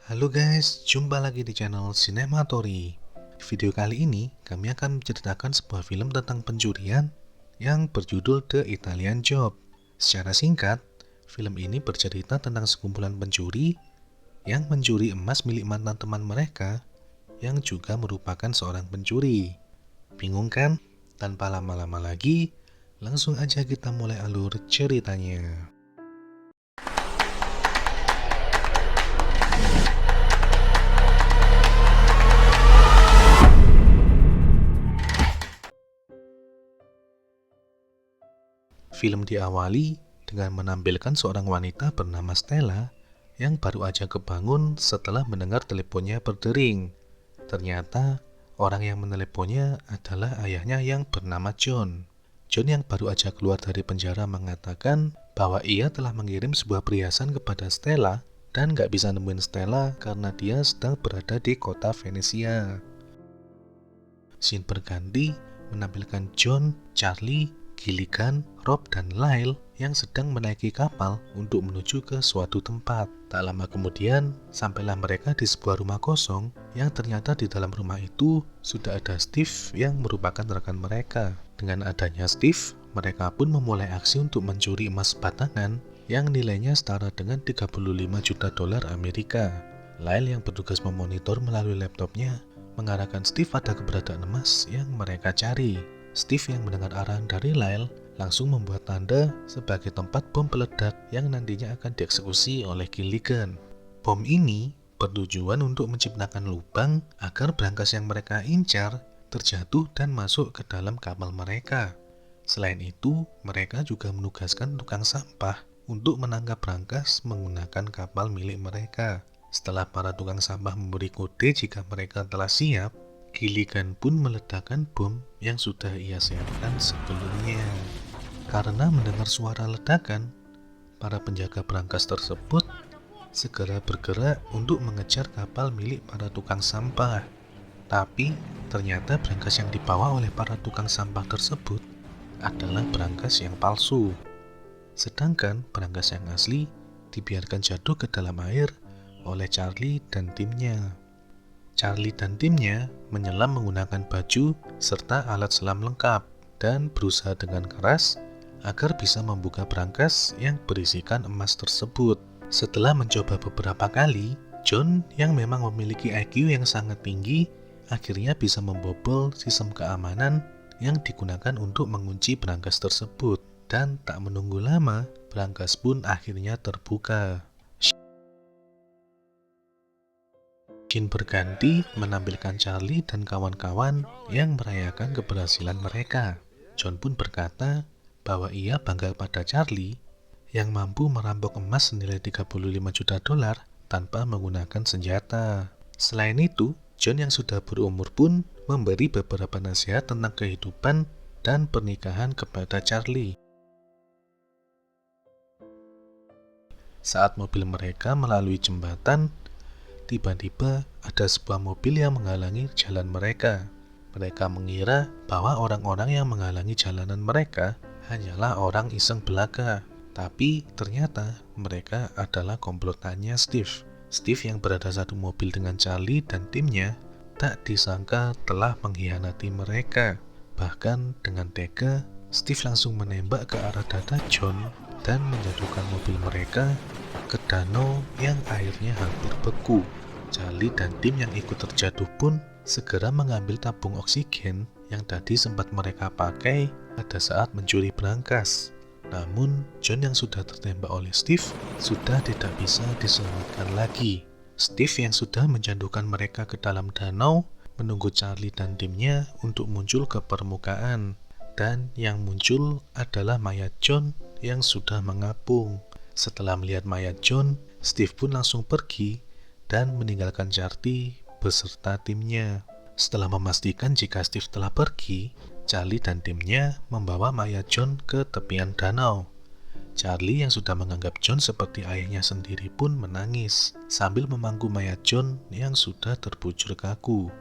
Halo guys, jumpa lagi di channel Sinematory. Di video kali ini, kami akan menceritakan sebuah film tentang pencurian yang berjudul The Italian Job. Secara singkat, film ini bercerita tentang sekumpulan pencuri yang mencuri emas milik mantan teman mereka yang juga merupakan seorang pencuri. Bingung kan? Tanpa lama-lama lagi, langsung aja kita mulai alur ceritanya. Film diawali dengan menampilkan seorang wanita bernama Stella yang baru aja kebangun setelah mendengar teleponnya berdering. Ternyata orang yang meneleponnya adalah ayahnya yang bernama John. John yang baru aja keluar dari penjara mengatakan bahwa ia telah mengirim sebuah perhiasan kepada Stella dan gak bisa nemuin Stella karena dia sedang berada di kota Venesia. Scene berganti menampilkan John, Charlie, Gilligan, Rob, dan Lyle yang sedang menaiki kapal untuk menuju ke suatu tempat. Tak lama kemudian, sampailah mereka di sebuah rumah kosong yang ternyata di dalam rumah itu sudah ada Steve yang merupakan rekan mereka. Dengan adanya Steve, mereka pun memulai aksi untuk mencuri emas batangan yang nilainya setara dengan 35 juta dolar Amerika. Lyle yang bertugas memonitor melalui laptopnya mengarahkan Steve pada keberadaan emas yang mereka cari. Steve yang mendengar arahan dari Lyle langsung membuat tanda sebagai tempat bom peledak yang nantinya akan dieksekusi oleh Gilligan. Bom ini bertujuan untuk menciptakan lubang agar berangkas yang mereka incar terjatuh dan masuk ke dalam kapal mereka. Selain itu, mereka juga menugaskan tukang sampah untuk menangkap berangkas menggunakan kapal milik mereka. Setelah para tukang sampah memberi kode jika mereka telah siap, Gilligan pun meledakkan bom yang sudah ia siapkan sebelumnya. Karena mendengar suara ledakan, para penjaga berangkas tersebut segera bergerak untuk mengejar kapal milik para tukang sampah. Tapi, ternyata berangkas yang dibawa oleh para tukang sampah tersebut adalah berangkas yang palsu. Sedangkan berangkas yang asli dibiarkan jatuh ke dalam air oleh Charlie dan timnya. Charlie dan timnya menyelam menggunakan baju serta alat selam lengkap dan berusaha dengan keras agar bisa membuka berangkas yang berisikan emas tersebut. Setelah mencoba beberapa kali, John yang memang memiliki IQ yang sangat tinggi akhirnya bisa membobol sistem keamanan yang digunakan untuk mengunci berangkas tersebut. Dan tak menunggu lama, berangkas pun akhirnya terbuka. Scene berganti menampilkan Charlie dan kawan-kawan yang merayakan keberhasilan mereka. John pun berkata bahwa ia bangga pada Charlie yang mampu merampok emas senilai 35 juta dolar tanpa menggunakan senjata. Selain itu, John yang sudah berumur pun memberi beberapa nasihat tentang kehidupan dan pernikahan kepada Charlie. Saat mobil mereka melalui jembatan, tiba-tiba ada sebuah mobil yang menghalangi jalan mereka. Mereka mengira bahwa orang-orang yang menghalangi jalanan mereka hanyalah orang iseng belaka. Tapi ternyata mereka adalah komplotannya Steve. Steve yang berada satu mobil dengan Charlie dan timnya tak disangka telah mengkhianati mereka. Bahkan dengan tega, Steve langsung menembak ke arah dada John dan menjatuhkan mobil mereka ke danau yang airnya hampir beku. Charlie dan tim yang ikut terjatuh pun segera mengambil tabung oksigen yang tadi sempat mereka pakai pada saat mencuri berangkas. Namun, John yang sudah tertembak oleh Steve sudah tidak bisa diselamatkan lagi. Steve yang sudah menjatuhkan mereka ke dalam danau menunggu Charlie dan timnya untuk muncul ke permukaan. Dan yang muncul adalah mayat John yang sudah mengapung. Setelah melihat mayat John, Steve pun langsung pergi dan meninggalkan Charlie beserta timnya. Setelah memastikan jika Steve telah pergi, Charlie dan timnya membawa mayat John ke tepian danau. Charlie yang sudah menganggap John seperti ayahnya sendiri pun menangis sambil memangku mayat John yang sudah terbujur kaku.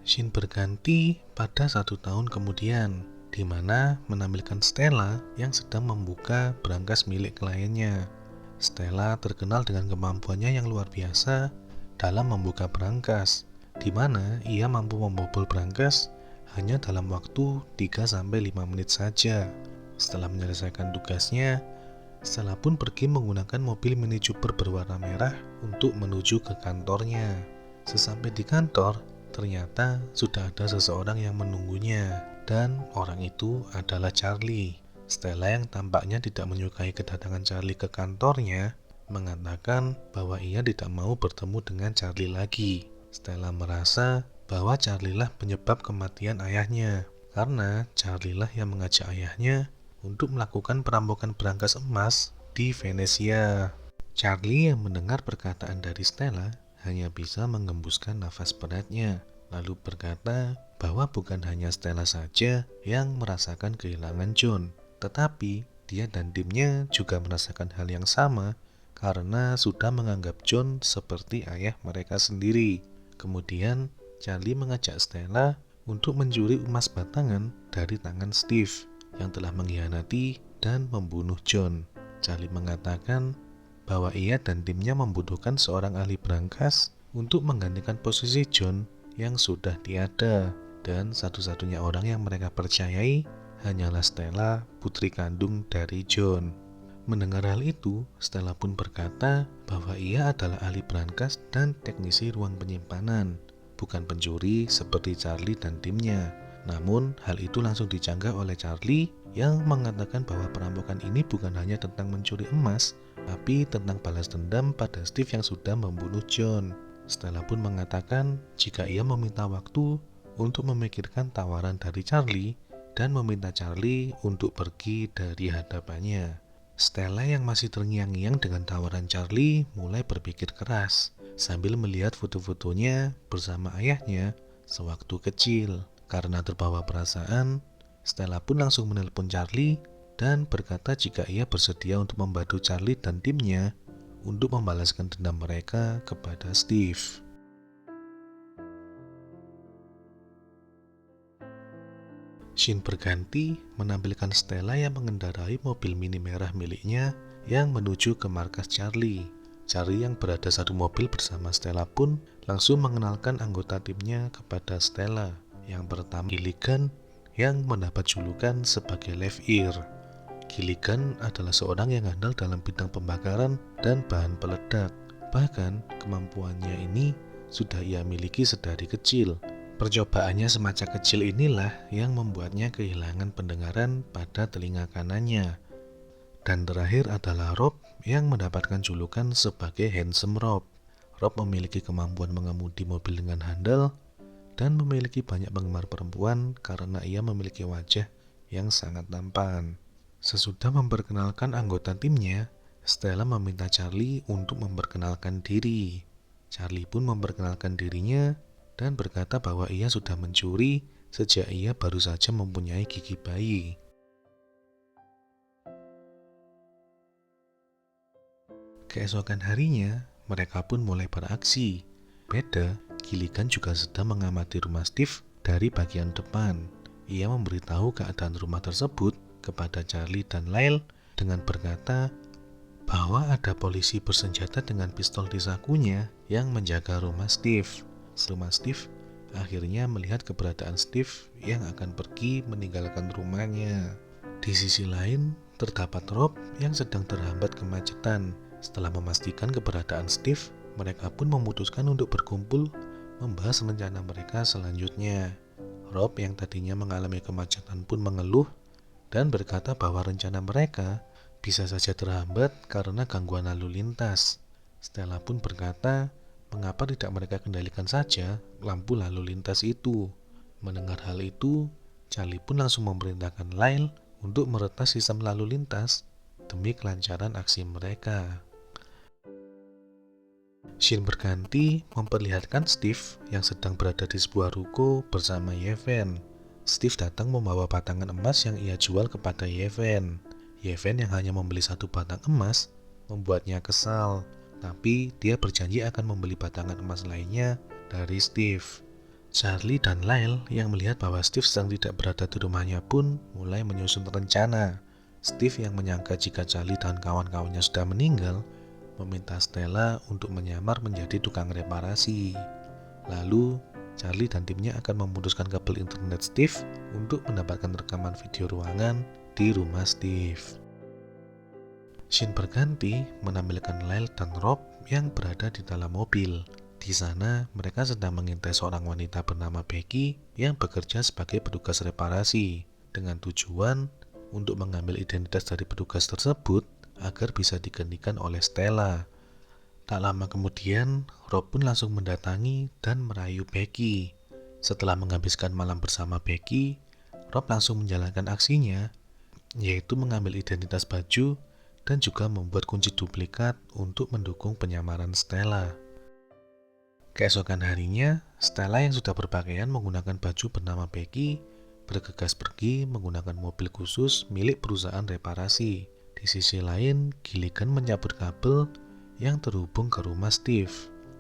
Scene berganti pada 1 tahun kemudian, di mana menampilkan Stella yang sedang membuka berangkas milik kliennya. Stella terkenal dengan kemampuannya yang luar biasa dalam membuka brankas, di mana ia mampu membobol brankas hanya dalam waktu 3-5 menit saja. Setelah menyelesaikan tugasnya, Stella pun pergi menggunakan mobil Mini Cooper berwarna merah untuk menuju ke kantornya. Sesampai di kantor, ternyata sudah ada seseorang yang menunggunya, dan orang itu adalah Charlie. Stella yang tampaknya tidak menyukai kedatangan Charlie ke kantornya, mengatakan bahwa ia tidak mau bertemu dengan Charlie lagi. Stella merasa bahwa Charlie lah penyebab kematian ayahnya, karena Charlie lah yang mengajak ayahnya untuk melakukan perampokan brankas emas di Venesia. Charlie yang mendengar perkataan dari Stella hanya bisa mengembuskan nafas beratnya, lalu berkata bahwa bukan hanya Stella saja yang merasakan kehilangan John, tetapi dia dan timnya juga merasakan hal yang sama karena sudah menganggap John seperti ayah mereka sendiri. Kemudian Charlie mengajak Stella untuk mencuri emas batangan dari tangan Steve yang telah mengkhianati dan membunuh John. Charlie mengatakan bahwa ia dan timnya membutuhkan seorang ahli brankas untuk menggantikan posisi John yang sudah tiada, dan satu-satunya orang yang mereka percayai hanyalah Stella, putri kandung dari John. Mendengar hal itu, Stella pun berkata bahwa ia adalah ahli brankas dan teknisi ruang penyimpanan, bukan pencuri seperti Charlie dan timnya. Namun, hal itu langsung dicanggah oleh Charlie yang mengatakan bahwa perampokan ini bukan hanya tentang mencuri emas, tapi tentang balas dendam pada Steve yang sudah membunuh John. Stella pun mengatakan jika ia meminta waktu untuk memikirkan tawaran dari Charlie dan meminta Charlie untuk pergi dari hadapannya. Stella yang masih terngiang-ngiang dengan tawaran Charlie mulai berpikir keras sambil melihat foto-fotonya bersama ayahnya sewaktu kecil. Karena terbawa perasaan, Stella pun langsung menelpon Charlie dan berkata jika ia bersedia untuk membantu Charlie dan timnya untuk membalaskan dendam mereka kepada Steve. Scene berganti menampilkan Stella yang mengendarai mobil mini merah miliknya yang menuju ke markas Charlie. Charlie yang berada satu mobil bersama Stella pun langsung mengenalkan anggota timnya kepada Stella. Yang pertama, Gilligan yang mendapat julukan sebagai Left Ear. Gilligan adalah seorang yang handal dalam bidang pembakaran dan bahan peledak. Bahkan kemampuannya ini sudah ia miliki sedari kecil. Percobaannya semacam kecil inilah yang membuatnya kehilangan pendengaran pada telinga kanannya. Dan terakhir adalah Rob yang mendapatkan julukan sebagai Handsome Rob. Rob memiliki kemampuan mengemudi mobil dengan handal dan memiliki banyak penggemar perempuan karena ia memiliki wajah yang sangat tampan. Sesudah memperkenalkan anggota timnya, Stella meminta Charlie untuk memperkenalkan diri. Charlie pun memperkenalkan dirinya dan berkata bahwa ia sudah mencuri sejak ia baru saja mempunyai gigi bayi. Keesokan harinya, mereka pun mulai beraksi. Beda, Gilligan juga sedang mengamati rumah Steve dari bagian depan. Ia memberitahu keadaan rumah tersebut kepada Charlie dan Lyle dengan berkata bahwa ada polisi bersenjata dengan pistol di sakunya yang menjaga rumah Steve. Rumah Steve akhirnya melihat keberadaan Steve yang akan pergi meninggalkan rumahnya. Di sisi lain, terdapat Rob yang sedang terhambat kemacetan. Setelah memastikan keberadaan Steve, mereka pun memutuskan untuk berkumpul membahas rencana mereka selanjutnya. Rob yang tadinya mengalami kemacetan pun mengeluh dan berkata bahwa rencana mereka bisa saja terhambat karena gangguan lalu lintas. Stella pun berkata, mengapa tidak mereka kendalikan saja lampu lalu lintas itu? Mendengar hal itu, Charlie pun langsung memerintahkan Lyle untuk meretas sistem lalu lintas demi kelancaran aksi mereka. Scene berganti memperlihatkan Steve yang sedang berada di sebuah ruko bersama Yevhen. Steve datang membawa batangan emas yang ia jual kepada Yevhen. Yevhen yang hanya membeli satu batang emas membuatnya kesal, tapi dia berjanji akan membeli batangan emas lainnya dari Steve. Charlie dan Lyle yang melihat bahwa Steve sedang tidak berada di rumahnya pun mulai menyusun rencana. Steve yang menyangka jika Charlie dan kawan-kawannya sudah meninggal, meminta Stella untuk menyamar menjadi tukang reparasi. Lalu, Charlie dan timnya akan memutuskan kabel internet Steve untuk mendapatkan rekaman video ruangan di rumah Steve. Scene berganti menampilkan Lyle dan Rob yang berada di dalam mobil. Di sana, mereka sedang mengintai seorang wanita bernama Becky yang bekerja sebagai petugas reparasi dengan tujuan untuk mengambil identitas dari petugas tersebut agar bisa digantikan oleh Stella. Tak lama kemudian, Rob pun langsung mendatangi dan merayu Becky. Setelah menghabiskan malam bersama Becky, Rob langsung menjalankan aksinya, yaitu mengambil identitas baju dan juga membuat kunci duplikat untuk mendukung penyamaran Stella. Keesokan harinya, Stella yang sudah berpakaian menggunakan baju bernama Becky bergegas pergi menggunakan mobil khusus milik perusahaan reparasi. Di sisi lain, Gilligan mencabut kabel yang terhubung ke rumah Steve.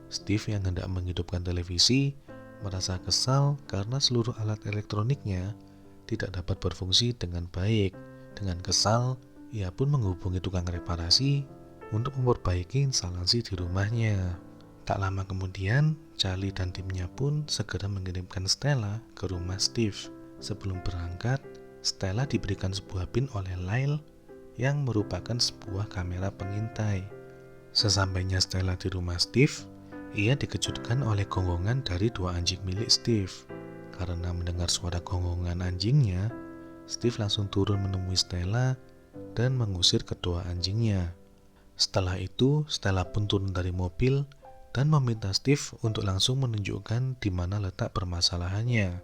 Steve yang hendak menghidupkan televisi merasa kesal karena seluruh alat elektroniknya tidak dapat berfungsi dengan baik. Dengan kesal, ia pun menghubungi tukang reparasi untuk memperbaiki instalasi di rumahnya. Tak lama kemudian, Charlie dan timnya pun segera mengirimkan Stella ke rumah Steve. Sebelum berangkat, Stella diberikan sebuah pin oleh Lyle yang merupakan sebuah kamera pengintai. Sesampainya Stella di rumah Steve, ia dikejutkan oleh gonggongan dari dua anjing milik Steve. Karena mendengar suara gonggongan anjingnya, Steve langsung turun menemui Stella dan mengusir kedua anjingnya. Setelah itu, Stella pun turun dari mobil dan meminta Steve untuk langsung menunjukkan di mana letak permasalahannya.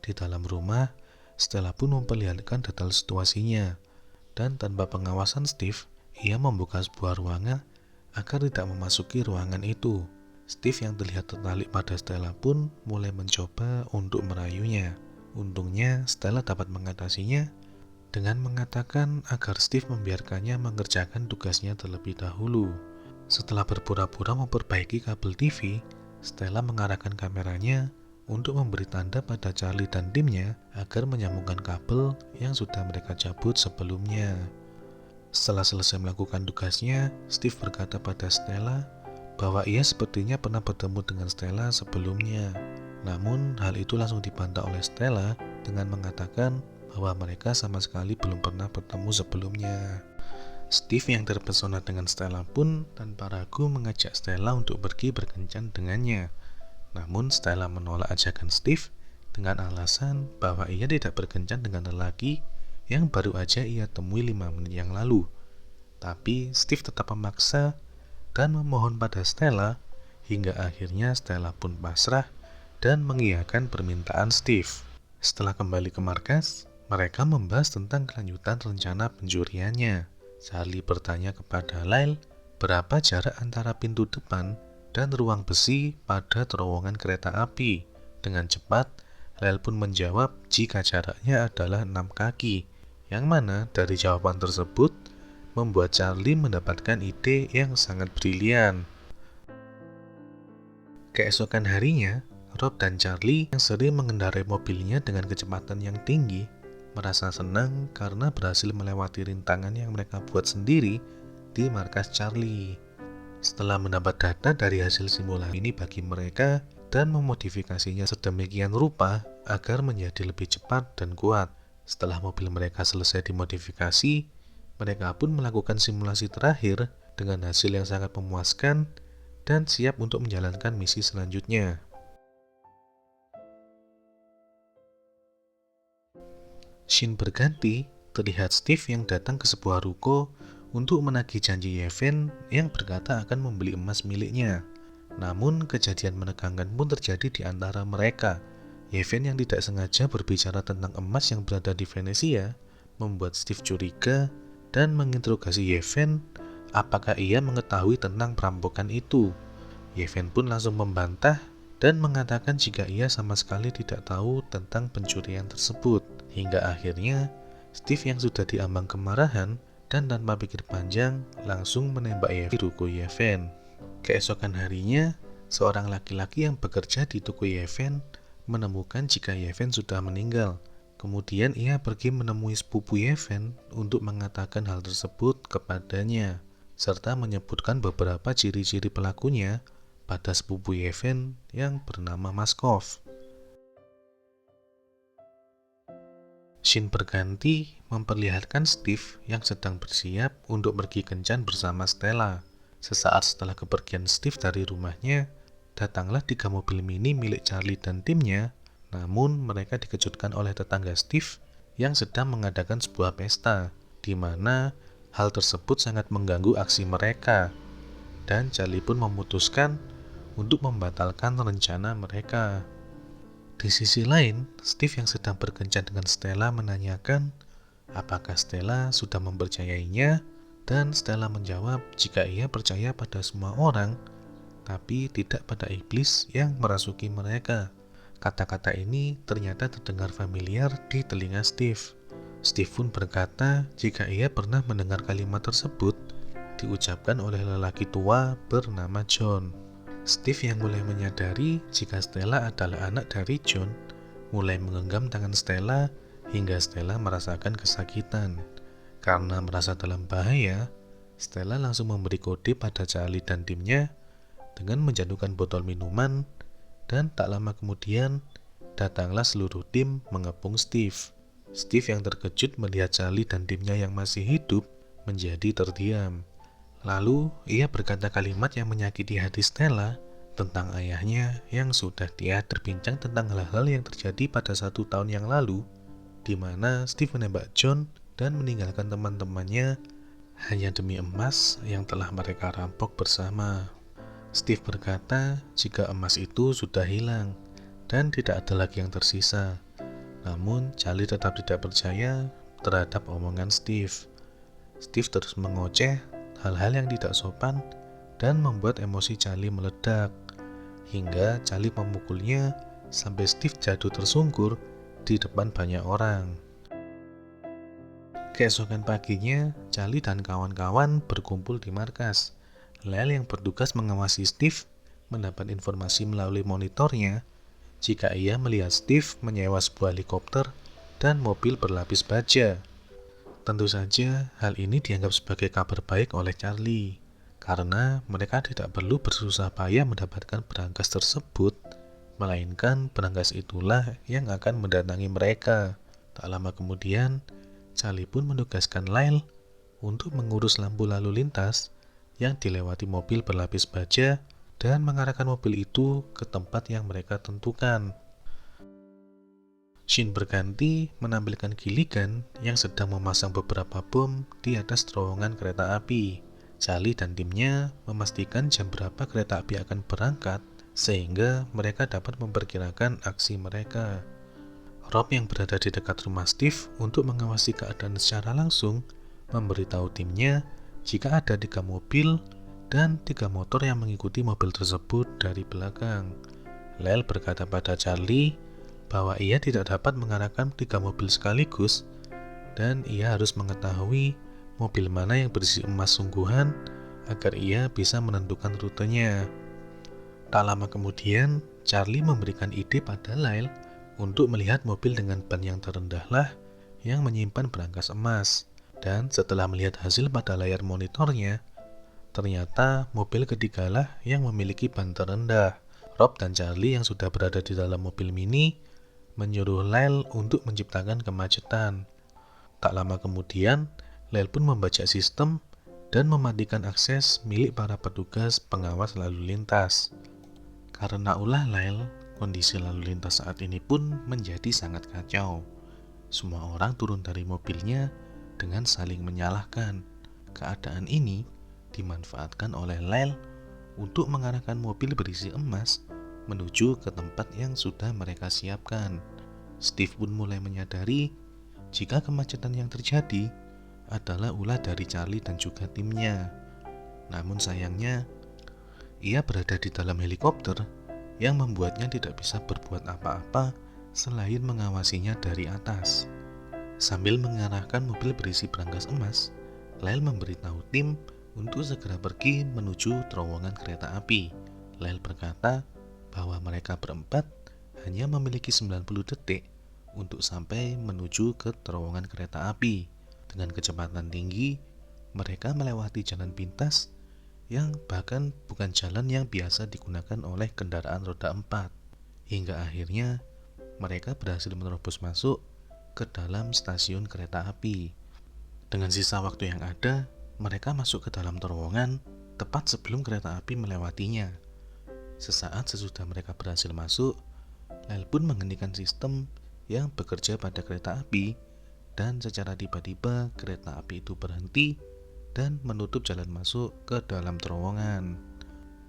Di dalam rumah, Stella pun memperlihatkan detail situasinya, dan tanpa pengawasan Steve, ia membuka sebuah ruangan agar tidak memasuki ruangan itu. Steve yang terlihat tertarik pada Stella pun mulai mencoba untuk merayunya. Untungnya, Stella dapat mengatasinya dengan mengatakan agar Steve membiarkannya mengerjakan tugasnya terlebih dahulu. Setelah berpura-pura memperbaiki kabel TV, Stella mengarahkan kameranya untuk memberi tanda pada Charlie dan timnya agar menyambungkan kabel yang sudah mereka cabut sebelumnya. Setelah selesai melakukan tugasnya, Steve berkata pada Stella bahwa ia sepertinya pernah bertemu dengan Stella sebelumnya. Namun, hal itu langsung dibantah oleh Stella dengan mengatakan bahwa mereka sama sekali belum pernah bertemu sebelumnya. Steve yang terpesona dengan Stella pun tanpa ragu mengajak Stella untuk pergi berkencan dengannya. Namun Stella menolak ajakan Steve dengan alasan bahwa ia tidak berkencan dengan lelaki yang baru aja ia temui 5 menit yang lalu. Tapi Steve tetap memaksa dan memohon pada Stella hingga akhirnya Stella pun pasrah dan mengiyakan permintaan Steve. Setelah kembali ke markas, mereka membahas tentang kelanjutan rencana pencuriannya. Charlie bertanya kepada Lyle berapa jarak antara pintu depan dan ruang besi pada terowongan kereta api. Dengan cepat, Lyle pun menjawab jika jaraknya adalah 6 kaki, yang mana dari jawaban tersebut membuat Charlie mendapatkan ide yang sangat brilian. Keesokan harinya, Rob dan Charlie yang sering mengendarai mobilnya dengan kecepatan yang tinggi merasa senang karena berhasil melewati rintangan yang mereka buat sendiri di markas Charlie. Setelah mendapat data dari hasil simulasi ini bagi mereka dan memodifikasinya sedemikian rupa agar menjadi lebih cepat dan kuat. Setelah mobil mereka selesai dimodifikasi, mereka pun melakukan simulasi terakhir dengan hasil yang sangat memuaskan dan siap untuk menjalankan misi selanjutnya. Scene berganti, terlihat Steve yang datang ke sebuah ruko untuk menagih janji Yevhen yang berkata akan membeli emas miliknya. Namun, kejadian menegangkan pun terjadi di antara mereka. Yevhen yang tidak sengaja berbicara tentang emas yang berada di Venesia membuat Steve curiga dan menginterogasi Yevhen apakah ia mengetahui tentang perampokan itu. Yevhen pun langsung membantah dan mengatakan jika ia sama sekali tidak tahu tentang pencurian tersebut. Hingga akhirnya, Steve yang sudah diambang kemarahan dan tanpa pikir panjang langsung menembak Yevhen di ruko Yevhen. Keesokan harinya, seorang laki-laki yang bekerja di toko Yevhen menemukan jika Yevhen sudah meninggal. Kemudian ia pergi menemui sepupu Yevhen untuk mengatakan hal tersebut kepadanya. serta menyebutkan beberapa ciri-ciri pelakunya pada sepupu Yevhen yang bernama Maskov. Scene berganti memperlihatkan Steve yang sedang bersiap untuk pergi kencan bersama Stella. Sesaat setelah kepergian Steve dari rumahnya, datanglah 3 mobil mini milik Charlie dan timnya, namun mereka dikejutkan oleh tetangga Steve yang sedang mengadakan sebuah pesta, di mana hal tersebut sangat mengganggu aksi mereka, dan Charlie pun memutuskan untuk membatalkan rencana mereka. Di sisi lain, Steve yang sedang berkencan dengan Stella menanyakan apakah Stella sudah mempercayainya, dan Stella menjawab jika ia percaya pada semua orang, tapi tidak pada iblis yang merasuki mereka. Kata-kata ini ternyata terdengar familiar di telinga Steve. Steve pun berkata jika ia pernah mendengar kalimat tersebut diucapkan oleh lelaki tua bernama John. Steve yang mulai menyadari jika Stella adalah anak dari John, mulai menggenggam tangan Stella hingga Stella merasakan kesakitan. Karena merasa dalam bahaya, Stella langsung memberi kode pada Charlie dan timnya dengan menjatuhkan botol minuman, dan tak lama kemudian datanglah seluruh tim mengepung Steve. Steve yang terkejut melihat Charlie dan timnya yang masih hidup menjadi terdiam. Lalu ia berkata kalimat yang menyakiti hati Stella tentang ayahnya yang sudah dia terbincang tentang hal-hal yang terjadi pada 1 tahun yang lalu, di mana Steve menembak John dan meninggalkan teman-temannya hanya demi emas yang telah mereka rampok bersama. Steve berkata jika emas itu sudah hilang dan tidak ada lagi yang tersisa. Namun Charlie tetap tidak percaya terhadap omongan Steve. Steve terus mengoceh hal-hal yang tidak sopan dan membuat emosi Charlie meledak, hingga Charlie memukulnya sampai Steve jatuh tersungkur di depan banyak orang. Keesokan paginya, Charlie dan kawan-kawan berkumpul di markas. Lyle yang bertugas mengawasi Steve mendapat informasi melalui monitornya jika ia melihat Steve menyewa sebuah helikopter dan mobil berlapis baja. Tentu saja hal ini dianggap sebagai kabar baik oleh Charlie, karena mereka tidak perlu bersusah payah mendapatkan berangkas tersebut, melainkan berangkas itulah yang akan mendatangi mereka. Tak lama kemudian, Charlie pun menugaskan Lyle untuk mengurus lampu lalu lintas yang dilewati mobil berlapis baja dan mengarahkan mobil itu ke tempat yang mereka tentukan. Scene berganti menampilkan Gilligan yang sedang memasang beberapa bom di atas terowongan kereta api. Charlie dan timnya memastikan jam berapa kereta api akan berangkat sehingga mereka dapat memperkirakan aksi mereka. Rob yang berada di dekat rumah Steve untuk mengawasi keadaan secara langsung memberitahu timnya jika ada 3 mobil dan 3 motor yang mengikuti mobil tersebut dari belakang. Lyle berkata pada Charlie bahwa ia tidak dapat mengarahkan 3 mobil sekaligus dan ia harus mengetahui mobil mana yang berisi emas sungguhan agar ia bisa menentukan rutenya. Tak lama kemudian, Charlie memberikan ide pada Lyle untuk melihat mobil dengan ban yang terendahlah yang menyimpan berangkas emas, dan setelah melihat hasil pada layar monitornya, ternyata mobil ketigalah yang memiliki ban terendah. Rob dan Charlie yang sudah berada di dalam mobil mini menyuruh Lyle untuk menciptakan kemacetan. Tak lama kemudian, Lyle pun membaca sistem dan mematikan akses milik para petugas pengawas lalu lintas. Karena ulah Lyle, kondisi lalu lintas saat ini pun menjadi sangat kacau. Semua orang turun dari mobilnya dengan saling menyalahkan. Keadaan ini dimanfaatkan oleh Lyle untuk mengarahkan mobil berisi emas menuju ke tempat yang sudah mereka siapkan. Steve pun mulai menyadari jika kemacetan yang terjadi adalah ulah dari Charlie dan juga timnya. Namun sayangnya, ia berada di dalam helikopter yang membuatnya tidak bisa berbuat apa-apa selain mengawasinya dari atas. Sambil mengarahkan mobil berisi berangkas emas, Lyle memberitahu tim untuk segera pergi menuju terowongan kereta api. Lyle berkata bahwa mereka berempat hanya memiliki 90 detik untuk sampai menuju ke terowongan kereta api. Dengan kecepatan tinggi, mereka melewati jalan pintas yang bahkan bukan jalan yang biasa digunakan oleh kendaraan roda 4. Hingga akhirnya mereka berhasil menerobos masuk ke dalam stasiun kereta api. Dengan sisa waktu yang ada, mereka masuk ke dalam terowongan tepat sebelum kereta api melewatinya. Sesaat sesudah mereka berhasil masuk, Lel pun menghentikan sistem yang bekerja pada kereta api, dan secara tiba-tiba kereta api itu berhenti dan menutup jalan masuk ke dalam terowongan.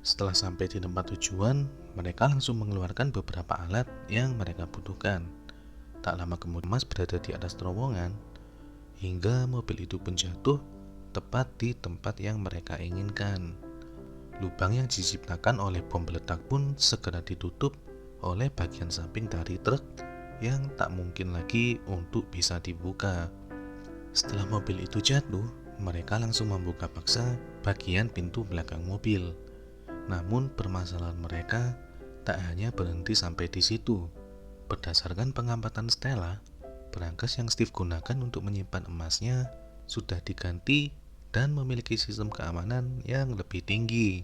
Setelah sampai di tempat tujuan, mereka langsung mengeluarkan beberapa alat yang mereka butuhkan. Tak lama kemudian Mas berada di atas terowongan, hingga mobil itu pun jatuh tepat di tempat yang mereka inginkan. Lubang yang diciptakan oleh bom peledak pun segera ditutup oleh bagian samping dari truk yang tak mungkin lagi untuk bisa dibuka. Setelah mobil itu jatuh, mereka langsung membuka paksa bagian pintu belakang mobil. Namun permasalahan mereka tak hanya berhenti sampai di situ. Berdasarkan pengamatan Stella, berangkas yang Steve gunakan untuk menyimpan emasnya sudah diganti dan memiliki sistem keamanan yang lebih tinggi,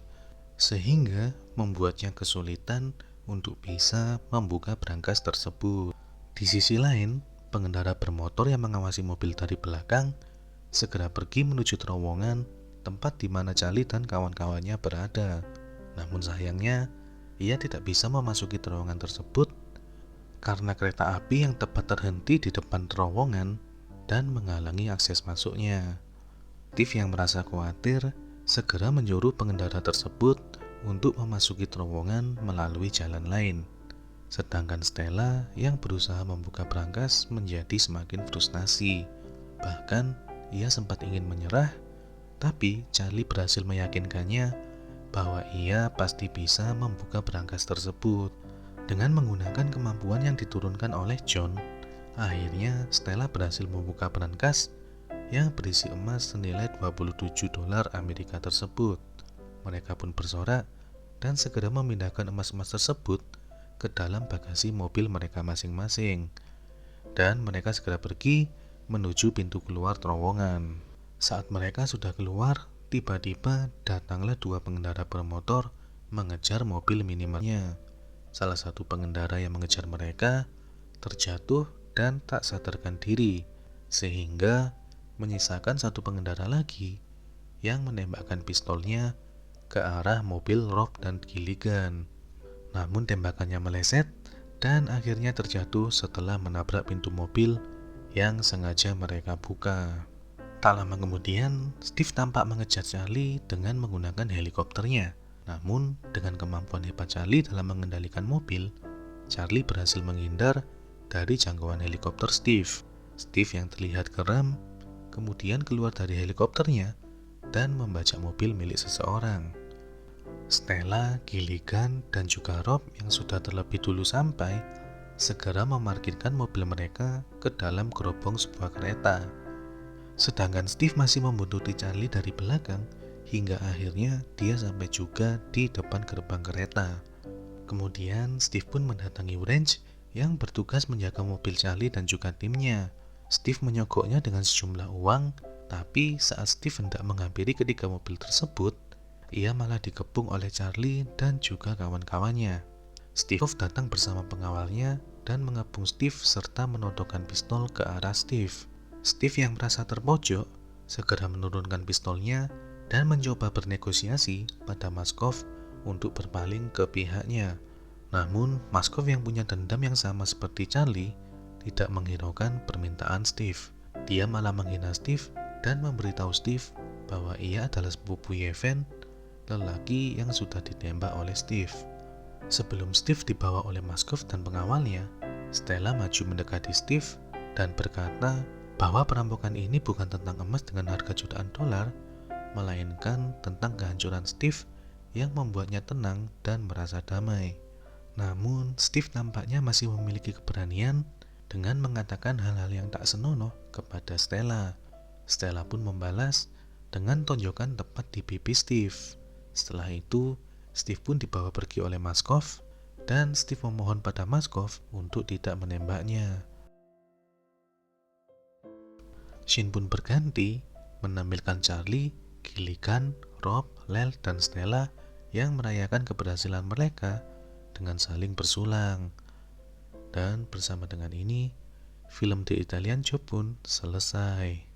sehingga membuatnya kesulitan untuk bisa membuka berangkas tersebut. Di sisi lain, pengendara bermotor yang mengawasi mobil dari belakang segera pergi menuju terowongan tempat di mana Charlie dan kawan-kawannya berada. Namun sayangnya, ia tidak bisa memasuki terowongan tersebut karena kereta api yang tepat terhenti di depan terowongan dan menghalangi akses masuknya. Steve yang merasa khawatir segera menyuruh pengendara tersebut untuk memasuki terowongan melalui jalan lain. Sedangkan Stella yang berusaha membuka berangkas menjadi semakin frustasi. Bahkan ia sempat ingin menyerah, tapi Charlie berhasil meyakinkannya bahwa ia pasti bisa membuka berangkas tersebut. Dengan menggunakan kemampuan yang diturunkan oleh John, akhirnya Stella berhasil membuka berangkas yang berisi emas senilai 27 dolar Amerika tersebut. Mereka pun bersorak dan segera memindahkan emas-emas tersebut ke dalam bagasi mobil mereka masing-masing. Dan mereka segera pergi menuju pintu keluar terowongan. Saat mereka sudah keluar, tiba-tiba datanglah dua pengendara bermotor mengejar mobil minimarnya. Salah satu pengendara yang mengejar mereka terjatuh dan tak sadarkan diri, sehingga menyisakan satu pengendara lagi yang menembakkan pistolnya ke arah mobil Rob dan Gilligan. Namun tembakannya meleset dan akhirnya terjatuh setelah menabrak pintu mobil yang sengaja mereka buka. Tak lama kemudian, Steve tampak mengejar Charlie dengan menggunakan helikopternya. Namun, dengan kemampuan hebat Charlie dalam mengendalikan mobil, Charlie berhasil menghindar dari jangkauan helikopter Steve. Steve yang terlihat geram kemudian keluar dari helikopternya dan membajak mobil milik seseorang. Stella, Gilligan, dan juga Rob yang sudah terlebih dulu sampai segera memarkirkan mobil mereka ke dalam gerobong sebuah kereta. Sedangkan Steve masih membuntuti Charlie dari belakang hingga akhirnya dia sampai juga di depan gerbang kereta. Kemudian Steve pun mendatangi Wrench yang bertugas menjaga mobil Charlie dan juga timnya. Steve menyogoknya dengan sejumlah uang, tapi saat Steve hendak menghampiri ketiga mobil tersebut, ia malah dikepung oleh Charlie dan juga kawan-kawannya. Steve datang bersama pengawalnya dan mengepung Steve serta menodongkan pistol ke arah Steve. Steve yang merasa terpojok segera menurunkan pistolnya dan mencoba bernegosiasi pada Maskov untuk berpaling ke pihaknya. Namun, Maskov yang punya dendam yang sama seperti Charlie tidak menghiraukan permintaan Steve. Dia malah menghina Steve dan memberitahu Steve bahwa ia adalah sepupu Yevhen, lelaki yang sudah ditembak oleh Steve. Sebelum Steve dibawa oleh Maskov dan pengawalnya, Stella maju mendekati Steve dan berkata bahwa perampokan ini bukan tentang emas dengan harga jutaan dolar, melainkan tentang kehancuran Steve yang membuatnya tenang dan merasa damai. Namun, Steve nampaknya masih memiliki keberanian dengan mengatakan hal-hal yang tak senonoh kepada Stella. Stella pun membalas dengan tonjokan tepat di pipi Steve. Setelah itu, Steve pun dibawa pergi oleh Maskov dan Steve memohon pada Maskov untuk tidak menembaknya. Scene pun berganti menampilkan Charlie, Gilligan, Rob, Lel, dan Stella yang merayakan keberhasilan mereka dengan saling bersulang. Dan bersama dengan ini, film The Italian Job pun selesai.